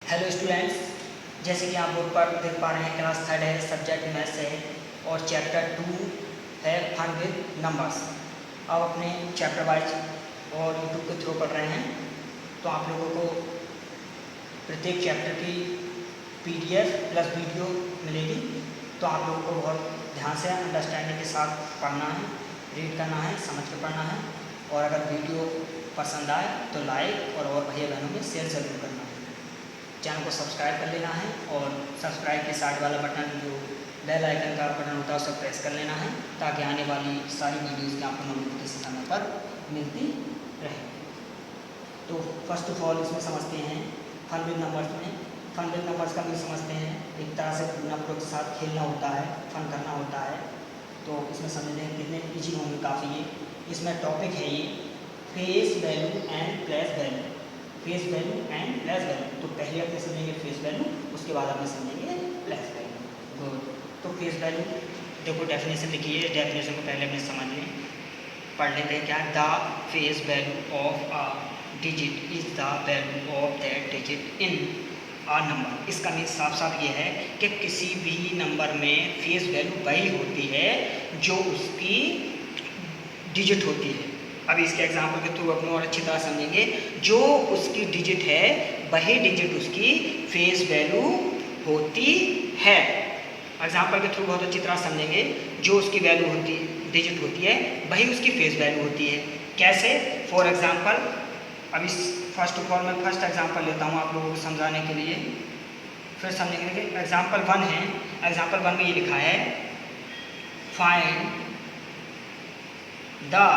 Hello students, जैसे कि आप बोर्ड पर देख पा रहे हैं क्लास थर्ड है, सब्जेक्ट मैथ्स है और चैप्टर 2 है फन विद नंबर्स। अब अपने चैप्टर वाइज और यूट्यूब के थ्रू पढ़ रहे हैं, तो आप लोगों को प्रत्येक चैप्टर की PDF प्लस वीडियो मिलेगी। तो आप लोगों को बहुत ध्यान से अंडरस्टैंडिंग के साथ पढ़ना है, रीड करना है, समझ कर पढ़ना है। और अगर वीडियो पसंद आए तो लाइक और भैया बहनों में शेयर ज़रूर करना है। चैनल को सब्सक्राइब कर लेना है और सब्सक्राइब के साइड वाला बटन जो बेल आइकन का बटन होता है उसे प्रेस कर लेना है, ताकि आने वाली सारी वीडियोज़ की आपको नोटिफिकेशन समय पर मिलती रहे। तो फर्स्ट ऑफ ऑल इसमें समझते हैं फन विद नंबर्स में। फन विद नंबर्स का भी समझते हैं, एक तरह से नंबरों के साथ खेलना होता है, फन करना होता है। तो इसमें समझते हैं कितने ईजी होंगे काफ़ी। ये इसमें टॉपिक है ये face value and place value. Face value and place value. तो पहले अपने समझेंगे फेस वैल्यू, उसके बाद अपने समझेंगे प्लेस वैल्यू। गुड। तो फेस वैल्यू देखो, डेफिनेशन लिखी है, डेफिनेशन को पहले अपने समझ लें, पढ़ लेते हैं। क्या? The face value of a digit is the value of that digit in a number. इसका मीन साफ साफ ये है कि किसी भी नंबर में फेस वैल्यू वही होती है जो उसकी डिजिट होती है। अब इसके एग्जाम्पल के थ्रू अपने और अच्छी तरह समझेंगे। जो उसकी डिजिट है वही डिजिट उसकी फेस वैल्यू होती है। एग्जाम्पल के थ्रू बहुत अच्छी तरह समझेंगे। जो उसकी वैल्यू होती डिजिट होती है वही उसकी फेस वैल्यू होती है। कैसे? फॉर एग्जाम्पल, अभी फर्स्ट ऑफ ऑल मैं फर्स्ट एग्जाम्पल लेता हूँ आप लोगों को समझाने के लिए, फिर समझेंगे कि एग्जाम्पल 1 है। एग्जाम्पल 1 में ये लिखा है find the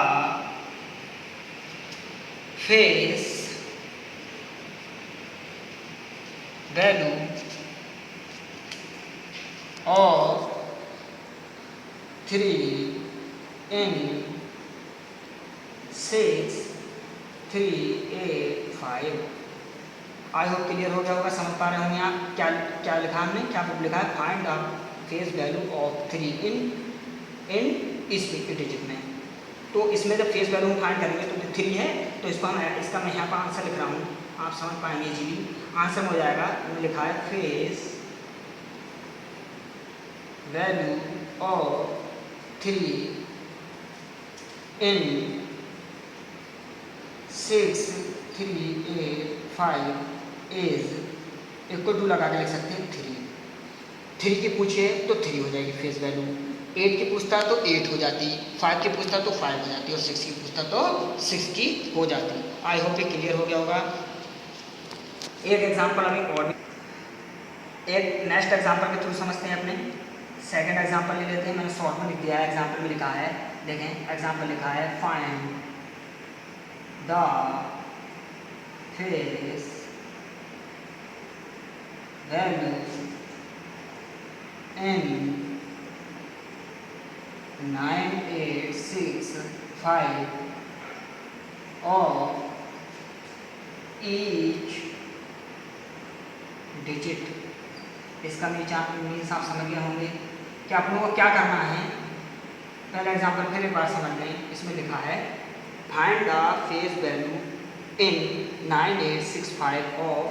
face value of 3 in 6 3 8 5। I hope clear हो गया होगा, समझ पा रहे होंगे आप क्या क्या लिखा हमने, क्या लिखा है। Find the face value of 3 इन इस डिजिट में। तो इसमें जब फेस वैल्यू हम फाइंड करेंगे तो 3 है, तो इसका मैं यहाँ पर आंसर लिख रहा हूँ, आप समझ पाएंगे जी। आंसर में हो जाएगा, मैंने लिखा है face value of 3 in 6 3 8 5 is equal to लगा के लिख सकते हैं 3 की पूछे तो 3 हो जाएगी फेस वैल्यू, 8 की पूछता तो 8 हो जाती, 5 की पूछता तो 5 हो जाती और 6 की पूछता तो 6 की हो जाती। आई होप ये क्लियर हो गया होगा। एक एग्जांपल अभी और, एक नेक्स्ट एग्जांपल के थ्रू समझते हैं अपने। सेकंड एग्जांपल ले लेते हैं, मैंने शॉर्ट में लिख दिया है, एग्जांपल में लिखा है, देखें एग्जांपल लिखा है find the face value in 9 8 6 5 of each digit। इसका मीन्स आप समझ गए होंगे कि आप लोगों को क्या करना है। पहला एग्जांपल फिर एक बार समझ लें। इसमें लिखा है find the face value in 9 8 6 5 of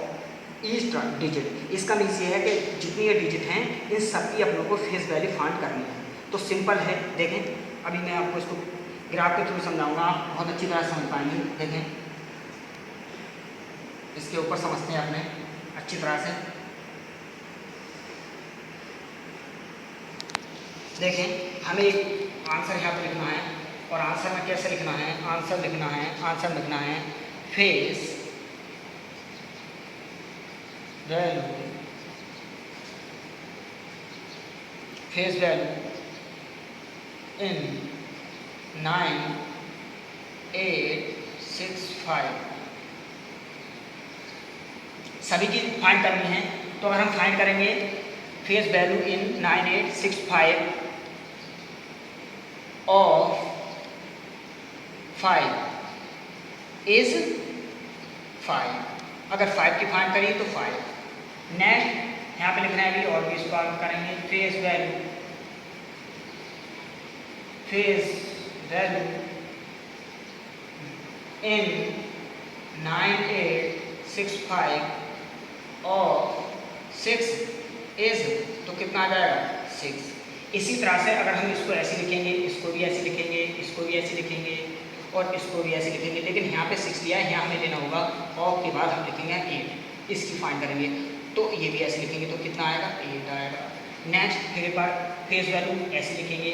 each digit. इसका मीन्स ये है कि जितनी ये डिजिट हैं इन सबकी आप लोगों को फेस वैल्यू फाइंड करनी है। तो सिंपल है, देखें अभी मैं आपको इसको ग्राफ के थ्रू समझाऊंगा, आप बहुत अच्छी तरह समझ पाएंगे। देखें इसके ऊपर समझते हैं अपने अच्छी तरह से। देखें हमें एक आंसर यहाँ पर लिखना है, और आंसर में कैसे लिखना है, आंसर लिखना है फेस वैल्यू इन 9 8 6 5 सभी की फाइंड करनी है। तो अगर हम फाइंड करेंगे face value in 9 8 6 5 of 5 is 5। अगर 5 की फाइंड करिए तो 5। नेक्स्ट यहाँ पे लिखना है अभी, और भी इसको आगे करेंगे फेस वैल्यू इन 9 8 6 5 और 6 इज, तो कितना आ जाएगा 6। इसी तरह से अगर हम इसको ऐसे लिखेंगे, इसको भी ऐसे लिखेंगे, इसको भी ऐसे लिखेंगे और इसको भी ऐसे लिखेंगे, लेकिन यहाँ पे 6 लिया है, यहाँ हमें लेना होगा और के बाद हम लिखेंगे 8, इसकी फाइंड करेंगे, तो ये भी ऐसे लिखेंगे तो कितना आएगा 8 आएगा। नेक्स्ट फिर एक बार फेस वैल्यू ऐसे लिखेंगे,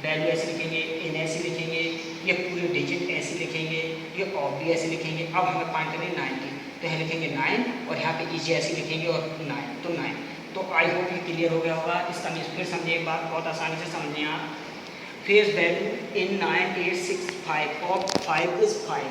वैल्यू ऐसे लिखेंगे, इन ऐसे लिखेंगे, ये पूरे डिजिट ऐसे लिखेंगे, ये ऑफ भी ऐसे लिखेंगे। अब हमें फाइंड करेंगे 90, तो यहाँ लिखेंगे 9 और यहाँ पे इजी ऐसे लिखेंगे और 9, तो 9। तो आई होप ये क्लियर हो गया होगा। इसका मीन्स फिर समझे एक बात, बहुत आसानी से समझें आप। Face value in 9 8 6 5 of 5 is 5,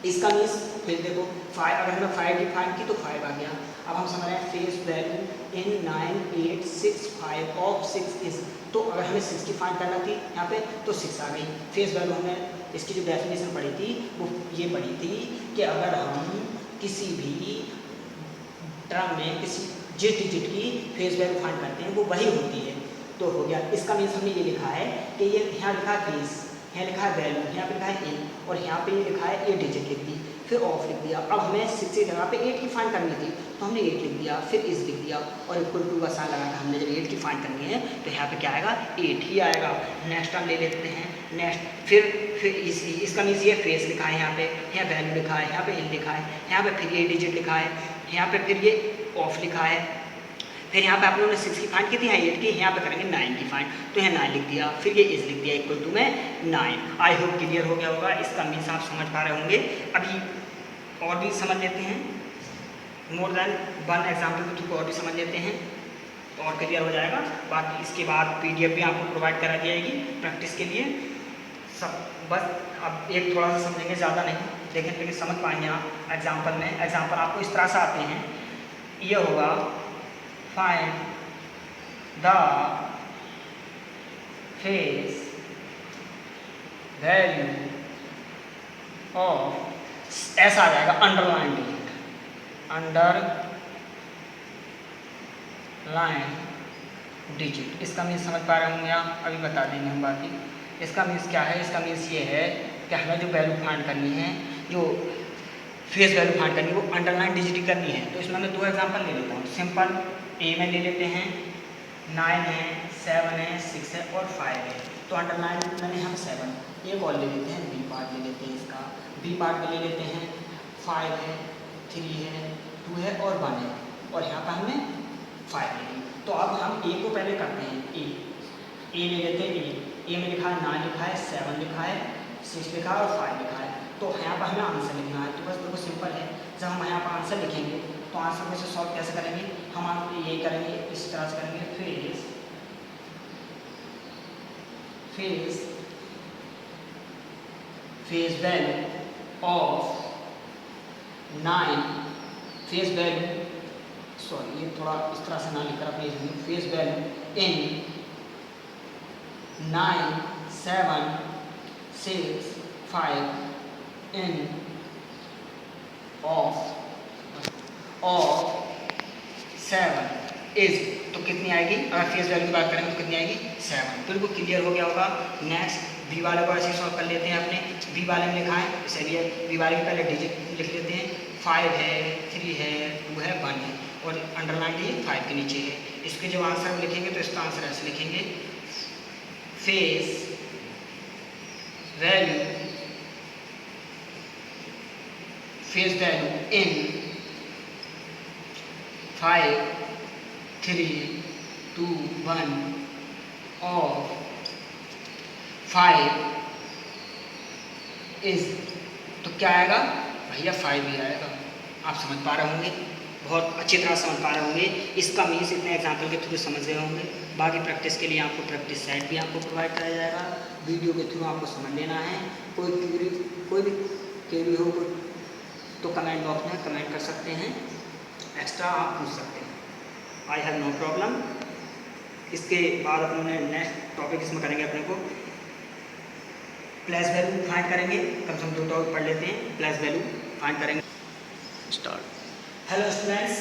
इसका मीन्स फिर देखो 5, अगर हमने 5 डिफाइन की तो 5 आ गया। अब हम समझ रहे हैं face value in 9 8 6 5 of 6 is, तो अगर हमें 6 की फाइंड करना थी यहाँ पे तो 6 आ गई। फेस वैल्यू हमने इसकी जो डेफिनेशन पढ़ी थी वो ये पढ़ी थी कि अगर हम किसी भी टर्म में किसी जिस डिजिट की फेस वैल्यू फाइंड करते हैं वो वही होती है, तो हो गया। इसका मीन्स हमने ये लिखा है कि ये यहाँ लिखा है फेस, यहाँ लिखा है वैल्यू, यहाँ पे लिखा है इन और यहाँ पे ये लिखा है 8 डिजिट लिख दी, फिर ऑफ लिख दिया। अब हमें 6 की जगह पे 8 की फाइंड करनी थी तो हमने 8 लिख दिया, फिर इस लिख दिया और इक्वल टू का साइन लगा कर हमने जब 8 की फाइंड करनी है तो यहाँ पे क्या आएगा 8 ही आएगा। नेक्स्ट हम ले लेते हैं, नेक्स्ट फिर इसका मीन्स ये फेस लिखा है, यहाँ पे यहाँ वैल्यू लिखा है, यहाँ पे इन लिखा है, यहाँ पे फिर ये डिजिट लिखा है, यहाँ पे फिर ये ऑफ लिखा है, फिर यहाँ पे आप लोगों ने 6 की फाइंड की थी, यहाँ 8 की, यहाँ पे करेंगे 9 की फाइंड, तो यहाँ 9 लिख दिया, फिर ये इज लिख दिया इक्वल टू में 9। आई होप क्लियर हो गया होगा। इसका मीन्स आप समझ पा रहे होंगे। अभी और भी समझ लेते हैं, मोर देन 1 एग्जाम्पल के थ्रू और भी समझ लेते हैं तो और क्लियर हो जाएगा। बाकी इसके बाद PDF भी आपको प्रोवाइड करा दी जाएगी प्रैक्टिस के लिए। सब बस अब एक थोड़ा सा समझेंगे, ज़्यादा नहीं लेकिन समझ पाएंगे आप। एग्जाम्पल में एग्जाम्पल आपको इस तरह से आते हैं, ये होगा find the face value of, ऐसा आ जाएगा अंडरलाइन डिजिट, अंडरलाइन डिजिट। इसका मीन्स समझ पा रहे होंगे आप, अभी बता देंगे हम बाकी। इसका मीन्स क्या है, इसका मीन्स ये है कि हमें जो वैल्यू फाइंड करनी है, जो फेस वैल्यू फाइंड करनी है वो अंडरलाइन डिजिट करनी है। तो इसमें मैं 2 एग्जाम्पल ले लेता हूँ। सिंपल ए में ले लेते हैं, 9 है, 7 है, 6 है और 5 है, तो अंडरलाइन मैंने हम 7, एक और ले लेते हैं, बी पार्ट ले लेते हैं। इसका बी पार्ट में ले लेते हैं 5 है, 3 है, 2 है और 1 है, और यहाँ पर हमने 5 ले ली। तो अब हम ए को पहले करते हैं, ए ले लेते हैं। ए में लिखा है 9 लिखा है, 7 लिखा है, 6 लिखा है और 5 लिखा है, तो यहाँ पर हमें आंसर लिखना है। तो बस बिल्कुल सिंपल है, जब हम यहाँ पर आंसर लिखेंगे तो आंसर को से सॉल्व कैसे करेंगे, हम यही करेंगे, इस तरह से करेंगे। Face value of 9, face value, sorry ये थोड़ा इस तरह से ना लिखकर पेज में, face value in 9 7 6 5 in of 7 is, तो कितनी आएगी, अगर फेस वैल्यू की बात करें तो कितनी आएगी 7। बिल्कुल क्लियर हो गया होगा। नेक्स्ट बी वाले को ऐसे सॉल्व कर लेते हैं अपने। बी वाले में लिखा है, इसे भी बी वाले के पहले डिजिट लिख लेते हैं, 5 है, 3 है, 2 है, 1 है और अंडरलाइन डिजिट 5 के नीचे है। इसके जब आंसर लिखेंगे तो इसका आंसर ऐसे लिखेंगे, फेस वैल्यू इन 5 3 2 1 और 5 इज, तो क्या आएगा भैया 5 ही आएगा। आप समझ पा रहे होंगे, बहुत अच्छी तरह समझ पा रहे होंगे। इसका मीन्स इतने एग्जाम्पल के थ्रू समझ रहे होंगे। बाकी प्रैक्टिस के लिए आपको प्रैक्टिस सेट भी आपको प्रोवाइड कराया जाएगा, वीडियो के थ्रू आपको समझ लेना है। कोई भी क्वेरी हो तो कमेंट बॉक्स में कमेंट कर सकते हैं, एक्स्ट्रा आप पूछ सकते हैं, आई हैव नो प्रॉब्लम। इसके बाद अपने नेक्स्ट टॉपिक इसमें करेंगे, अपने को प्लेस वैल्यू फाइंड करेंगे। कम से कम 2 टॉपिक पढ़ लेते हैं, प्लेस वैल्यू फाइंड करेंगे। स्टार्ट। हेलो स्टूडेंट्स,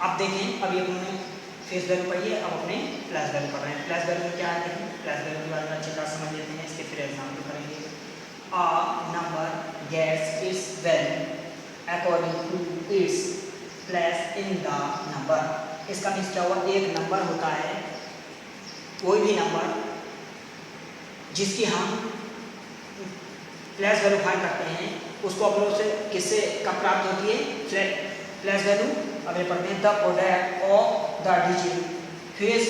अब देखें, अभी अपने फेस वैल्यू पढ़ी है, अब अपने प्लेस वैल्यू पढ़ रहे हैं। प्लेस वैल्यू में क्या है, प्लेस वैल्यू के बारे में अच्छी तरह समझ लेते हैं, इसके फिर एग्जाम्पल करेंगे। A number gets its value according to its place in the number. इसका मीन्स क्या हुआ, एक नंबर होता है, कोई भी नंबर जिसकी हम प्लेस वैल्यू फाइंड करते हैं, उसको अपनों से किससे कब प्राप्त होती है, प्लेस वैल्यू। अब ये पढ़ते हैं, the product of the digit face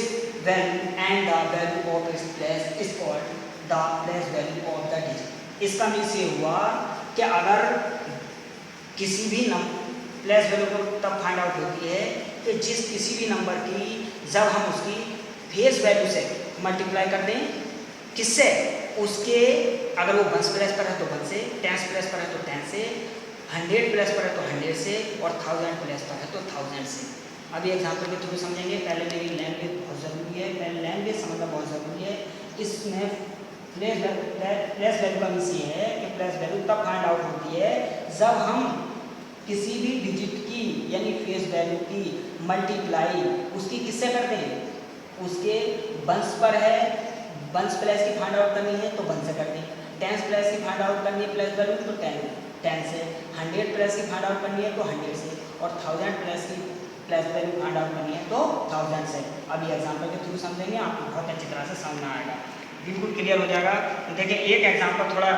value and the value of its place is called the place value of the digit. इसका मीन्स ये हुआ कि अगर किसी भी प्लेस वैल्यू को तब फाइंड आउट होती है कि जिस किसी भी नंबर की जब हम उसकी फेस वैल्यू से मल्टीप्लाई कर दें, किससे, उसके, अगर वो 1 प्लेस पर है तो 1 से, 10 प्लेस पर है तो 10 से, 100 प्लेस पर है तो 100 से, और 1000 प्लेस पर है तो 1000 से। अभी एग्जाम्पल के थ्रू समझेंगे। पहले मेरी लैंग्वेज बहुत ज़रूरी है, पहले लैंग्वेज समझना बहुत ज़रूरी है। इसमें प्लेस वैल्यू का मीन्स ये है कि प्लेस वैल्यू तब फाइंड आउट होती है जब हम किसी भी डिजिट की यानी फेस वैल्यू की मल्टीप्लाई उसकी किससे करते हैं, उसके 1 पर है, 1 प्लेस की फाइंड आउट करनी है तो 1 से करनी है, 10 प्लेस की फाइंड आउट करनी है प्लेस वैल्यू तो 10 से, 100 प्लेस की फाइंड आउट करनी है तो 100 से, और 1000 प्लेस की प्लेस वैल्यू फाइंड आउट करनी है तो 1000 से। अभी एग्जाम्पल के थ्रू समझेंगे, आपको बहुत अच्छी तरह से समझ में आएगा, बिल्कुल क्लियर हो जाएगा। देखिए एक एग्जाम्पल थोड़ा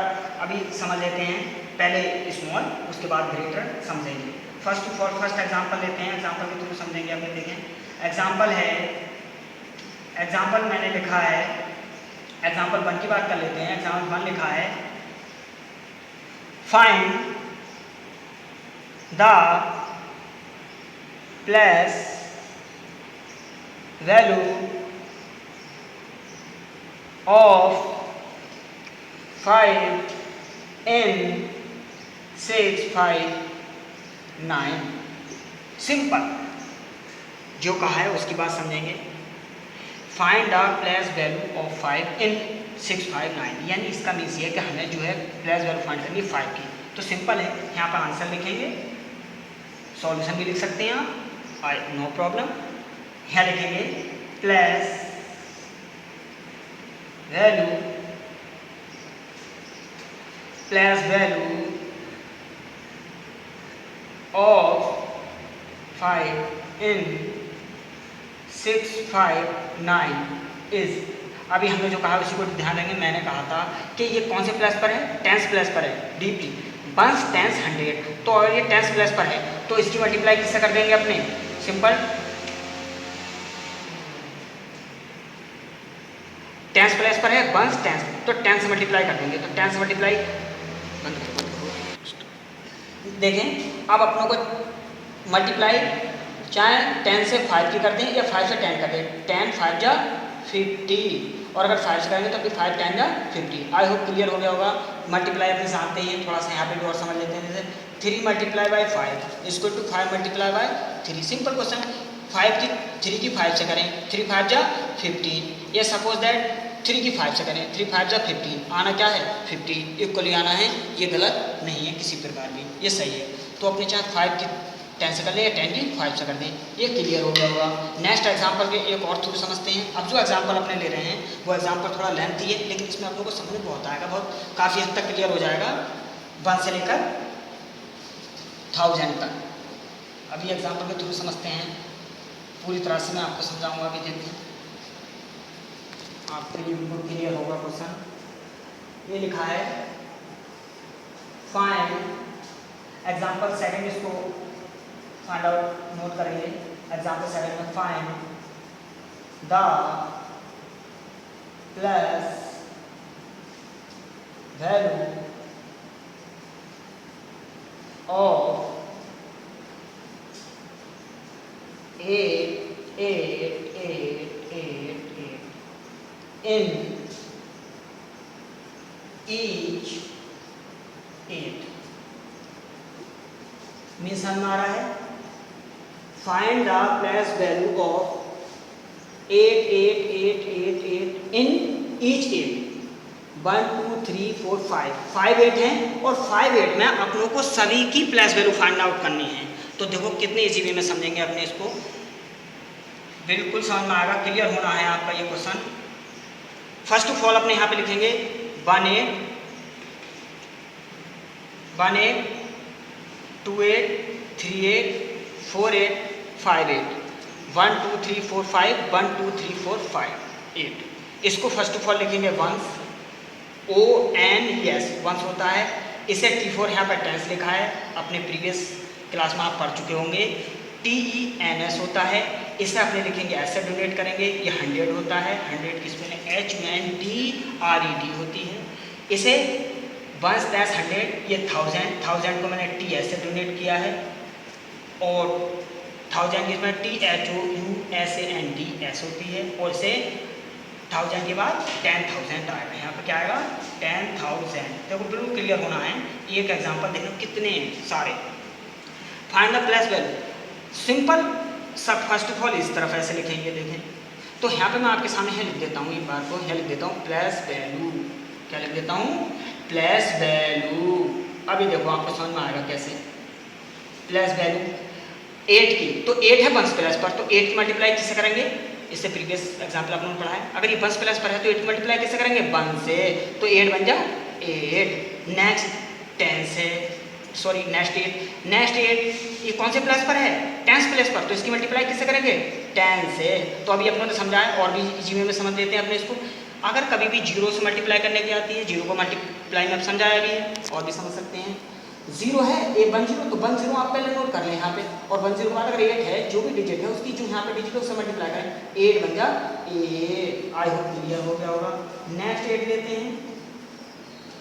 अभी समझ लेते हैं, पहले स्मॉल उसके बाद ग्रेटर समझेंगे। फर्स्ट एग्जाम्पल लेते हैं, एग्जाम्पल के थ्रू समझेंगे। अभी देखें एग्जाम्पल है, एग्जाम्पल मैंने लिखा है, एग्जाम्पल 1 की बात कर लेते हैं। एग्जाम्पल 1 लिखा है, find the place value of 5 in 6 5 9। Simple, जो कहा है उसकी बात समझेंगे। Find the place value of 5 इन 6 5 9, यानी इसका मीन्स ये है कि हमें जो है प्लेस वैल्यू फाइंड करनी है 5 की। तो सिंपल है, यहाँ पर आंसर लिखेंगे, सॉल्यूशन भी लिख सकते हैं आप, नो प्रॉब्लम। यहाँ लिखेंगे place value of 5 in 6 5 9 is. अभी हमने जो कहा उसी को ध्यान देंगे। मैंने कहा था कि ये कौन से प्लेस पर है, 10 प्लेस पर है, डीपली 1 10 100, तो अगर ये 10 प्लेस पर है तो इसकी मल्टीप्लाई किससे कर देंगे अपने, सिंपल 10 प्लेस पर है 1 10, तो 10 से मल्टीप्लाई कर देंगे, तो 10 से मल्टीप्लाई देखें। अब अपनों को मल्टीप्लाई चाहे 10 से 5 की करते हैं या 5 से 10 करते हैं, 10 5 जा 50, और अगर 5 से करेंगे तो फिर 5 10 जा 50। आई होप क्लियर हो गया होगा। मल्टीप्लाई अपने जानते हैं, थोड़ा सा यहाँ पे भी और समझ लेते हैं। जैसे 3 multiply by 5 equal to 5 multiply by 3। Simple question, 3 की 5 से करें, 3 5 जा 15, ये सपोज दैट 3 की 5 से करें, 3 5 जा 15, आना क्या है 50, इक्वली आना है, ये गलत नहीं है किसी प्रकार भी, ये सही है। तो अपने चाहे 5 की 10 से कर लें या 10 की 5 से कर दें, ये क्लियर हो गया होगा। नेक्स्ट एग्जांपल के एक और थ्रू समझते हैं। अब जो एग्जांपल अपने ले रहे हैं वो एग्जांपल थोड़ा लेंथी है, लेकिन इसमें आप लोगों को समझ में बहुत आएगा, बहुत काफ़ी हद तक क्लियर हो जाएगा, 1 से लेकर 1000 तक। अभी एग्जांपल के थ्रू समझते हैं, पूरी तरह से मैं आपको समझाऊंगा। अभी देखिए आपके लिए बिल्कुल क्लियर होगा क्वेश्चन। ये लिखा है फाइंड, एग्जांपल सेकंड इसको फाइंड आउट नोट करेंगे। एग्जांपल सेकंड में find the plus value of 8 8 8 8 8 in each 8। Means समझ में आ रहा है, find the place value of 8 8 8 8 8 in each 8। 1 2 3 4 5 8 हैं, और 5 8 में अपनों को सभी की प्लेस वैल्यू फाइंड आउट करनी है। तो देखो कितने इजी वे में समझेंगे अपने इसको, बिल्कुल समझ में आएगा, क्लियर होना है आपका ये क्वेश्चन। फर्स्ट ऑफ ऑल अपने यहाँ पे लिखेंगे 1 8 1 8 2 8 3 8 4858 1 2 3 4 5 1 2 3 4 5 8। इसको फर्स्ट ऑफ ऑल लिखेंगे वंस, ONES वंस होता है। इसे T4 यहाँ पर टेंस लिखा है, अपने प्रीवियस क्लास में आप पढ़ चुके होंगे। TENS होता है, इसे अपने लिखेंगे ऐसे डोनेट करेंगे। ये 100 होता है, 100 की स्पेलिंग HUNDRED होती है। इसे वंस दैट्स 100, ये 1000 को मैंने T ऐसे डोनेट किया है, और 1000 की इसमें THOUSANDS होती है, और इसे 1000 के बाद 10,000 आएगा। यहाँ पर क्या आएगा 10,000। देखो बिल्कुल क्लियर होना है। एक एग्जांपल देखो कितने सारे। Find the place value, simple सब फर्स्ट ऑफ ऑल इस तरफ ऐसे लिखेंगे। देखें तो यहाँ पे मैं आपके सामने है लिख देता हूँ, एक बार को यहाँ लिख देता हूँ प्लेस वैल्यू। क्या लिख देता हूँ? Place value. अभी देखो आपको समझ में आएगा कैसे। प्लेस वैल्यू 8 की, तो 8 है वंस प्लस पर, तो 8 मल्टीप्लाई किससे करेंगे? इससे प्रीवियस एग्जाम्पल आप लोगों ने पढ़ा है। अगर ये वंस प्लस पर है तो 8 मल्टीप्लाई कैसे करेंगे? 1 से, तो 8 बन जा 8। नेक्स्ट 10 से, सॉरी नेक्स्ट 8 ये कौन से प्लस पर है? 10 प्लस पर, तो इसकी मल्टीप्लाई किससे करेंगे? 10 से। तो अभी अपनों ने समझाया, और भी इजी वे में समझ देते हैं अपने इसको। अगर कभी भी 0 से मल्टीप्लाई करने की आती है, 0 को मल्टीप्लाई में अब समझाया भी है, और भी समझ सकते हैं। 0 है, 10, तो 10 आप पहले नोट कर लें यहाँ पे, और 10 के बाद अगर 8 है, जो भी डिजिट है उसकी जो यहाँ पे डिजिट है उससे मल्टीप्लाई करें, 8 बन जा 8। आई होप क्लियर हो गया होगा। नेक्स्ट 8 लेते हैं,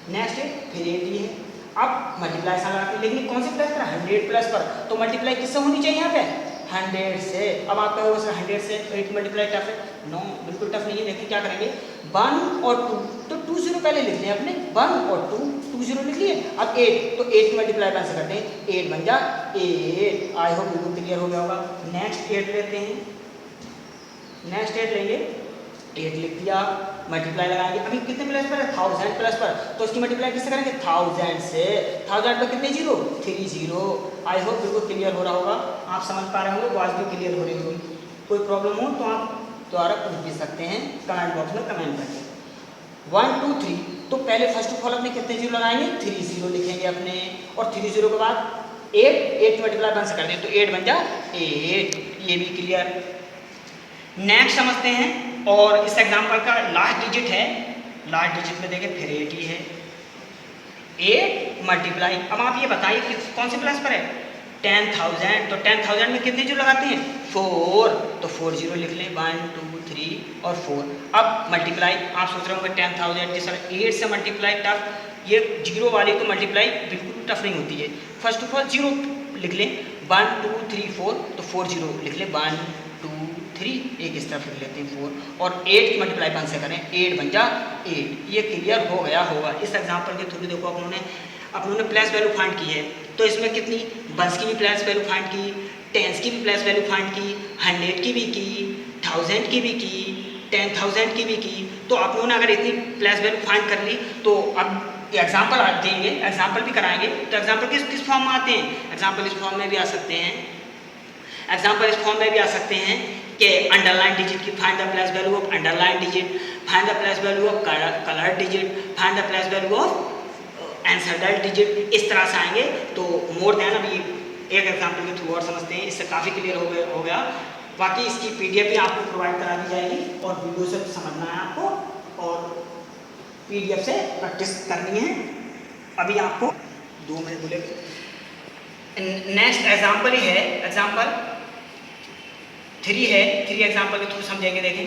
नेक्स्ट 8 फिर 8 ही है। अब मल्टीप्लाई सा लगाते हैं, लेकिन कौन से प्लस पर? 100 प्लस पर, तो मल्टीप्लाई किससे होनी चाहिए यहाँ पे? 100 से। अब आप कहोगे सर 100 से 8 मल्टीप्लाई टफ है। नो, बिल्कुल टफ नहीं है। देखिए क्या करेंगे, 1 और 2, तो 2 0 पहले लिख लें अपने, 1 और 2 0 लिख लिए। अब 8, तो 8 की मल्टीप्लाई कैसे करते हैं? 8 बन जा 8। आई होप बिल्कुल क्लियर हो गया होगा। नेक्स्ट 8 लेते हैं, नेक्स्ट 8 लेंगे, 8 लिख दिया, मल्टीप्लाई लगाएंगे। अभी कितने प्लस पर है? 1000 प्लस पर, तो उसकी मल्टीप्लाई किससे करेंगे? 1000 से। 1000 पर कितने जीरो? 3 0। आई होप बिल्कुल क्लियर हो रहा होगा, आप समझ पा रहे होंगे, आवाज़ भी क्लियर हो रही होगी। कोई प्रॉब्लम हो तो आप द्वारा पूछ भी सकते हैं कमेंट बॉक्स में कमेंट करके। 1 2 3, तो पहले फर्स्ट ऑफ ऑल अपने कितने जीरो लगाएंगे? 3 0 लिखेंगे अपने, और 3 0 के बाद 8 मल्टीप्लाई 1 से कर दें, तो 8 बन जा 8। ये भी क्लियर। नेक्स्ट समझते हैं, और इस एग्जाम्पल का लास्ट डिजिट है, लास्ट डिजिट में देखें फिर 8 ही है। 8 मल्टीप्लाई, अब आप ये बताइए कि कौन से प्लस पर है? 10,000, तो 10,000 में कितने जीरो लगाते हैं? 4, तो 4 0 लिख लें, 1 2 3 और 4। अब मल्टीप्लाई, आप सोच रहे होंगे 10,000 के सर 8 से मल्टीप्लाई टफ, ये जीरो वाली तो मल्टीप्लाई बिल्कुल टफ नहीं होती है। फर्स्ट ऑफ ऑल 0 लिख लें, 1 2 3 4, तो 4 0 लिख लें, 1 2 3, एक इस तरफ लिख लेते हैं 4, और 8 की मल्टीप्लाई 1 से करें, 8 बन जा 8। ये क्लियर हो गया होगा। इस एग्जाम्पल के थ्रू देखो अपनों ने प्लस वैल्यू फाइंड की है, तो इसमें कितनी वंस की भी प्लस वैल्यू फाइंड की, टेंस की भी प्लस वैल्यू फाइंड की, 100 की भी की, 1000 की भी की, 10,000 की भी की। तो आप लोगों ने अगर इतनी प्लस वैल्यू फाइंड कर ली, तो अब एग्जाम्पल देंगे, एग्जाम्पल भी कराएंगे। तो एग्जाम्पल किस फॉर्म में आते हैं? एग्जाम्पल इस फॉर्म में भी आ सकते हैं, एग्जाम्पल इस फॉर्म में भी आ सकते हैं कि अंडरलाइन डिजिट की find the plus value of underline digit, find the plus value of colour digit, find the plus value of encircled digit. इस तरह से आएंगे। तो मोर देन अभी एक एग्जाम्पल के थ्रू और समझते हैं, इससे काफ़ी क्लियर हो गया। बाकी इसकी PDF भी आपको प्रोवाइड करा दी जाएगी, और वीडियो से समझना है आपको, और PDF से प्रैक्टिस करनी है। अभी आपको 2 मिनट बोले। नेक्स्ट एग्जाम्पल ही है, एग्जाम्पल 3 है, 3 एग्जाम्पल के थ्रू समझेंगे। देखें,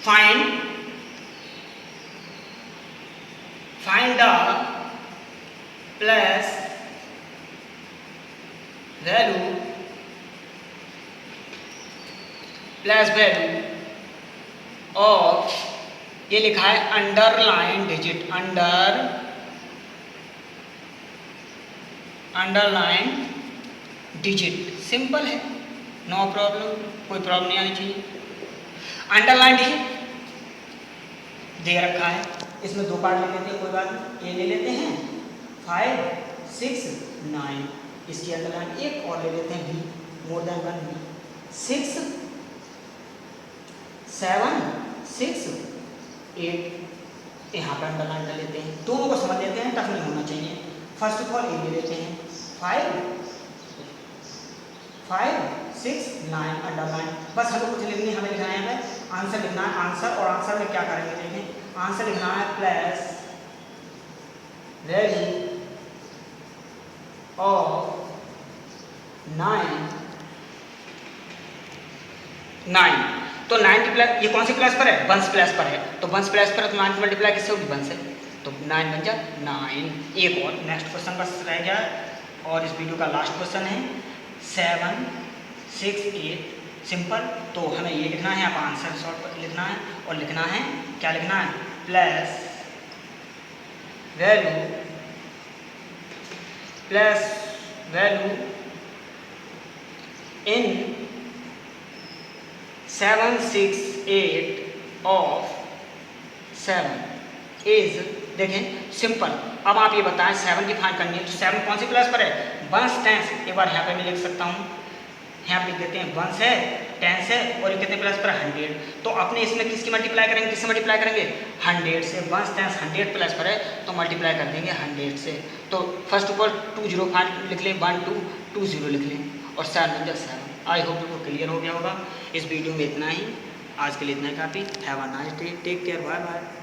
find the plus value of, ये लिखा है underline digit, underline digit. Simple है, नो प्रॉब्लम, कोई प्रॉब्लम नहीं आनी चाहिए। अंडरलाइन डिजिट दे रखा है, इसमें 2 पार्ट ले लेते हैं, कोई बात नहीं। ये ले लेते हैं 5 6 9, इसकी अंडरलाइन एक और ले लेते हैं भी, मोर देन 1 भी, 6 7 6 8, यहाँ पर अंडरलाइन कर लेते हैं। दोनों को समझ लेते हैं, टफ नहीं होना चाहिए। फर्स्ट ऑफ ऑल ये ले लेते हैं 5 5 6 9 अंडरलाइन। बस हमें कुछ लिखनी, हमें लिखना है, हमें आंसर लिखना है, आंसर। और आंसर में क्या करेंगे देखें, आंसर लिखना है प्लस वैल्यू ऑफ 9 तो 90 प्लस, ये कौन सी प्लस पर है, वंस प्लस पर है, तो वंस प्लस पर है तो 9 मल्टीप्लाई किससे होगी, 1 से, तो 9 बन जा 9। एक और नेक्स्ट क्वेश्चन बस रह गया और इस वीडियो का लास्ट क्वेश्चन है 7 6 8 सिंपल। तो हमें ये लिखना है, आप आंसर शॉर्ट लिखना है और लिखना है, क्या लिखना है, plus value in 7 6 8 of 7 is, देखें सिंपल। अब आप ये बताएं 7 की फाइंड करनी है तो 7 कौन सी प्लस पर है, 1 10। एक बार यहाँ पे मैं लिख सकता हूँ, यहाँ पे लिख देते हैं 1 है 10 है और ये कितने प्लस पर 100। तो अपने इसमें किसकी मल्टीप्लाई करेंगे, किससे मल्टीप्लाई करेंगे, 100 से। 1 10 100 प्लस पर है तो मल्टीप्लाई कर देंगे 100 से। तो फर्स्ट ऑफ ऑल 2 0 फाइंड लिख लें, 1 2 2 0 लिख लें और 7 बन जाए 7। आई होप आपको क्लियर हो गया होगा। इस वीडियो में इतना ही, आज के लिए इतना ही काफ़ी। Have a nice day, take care, bye bye.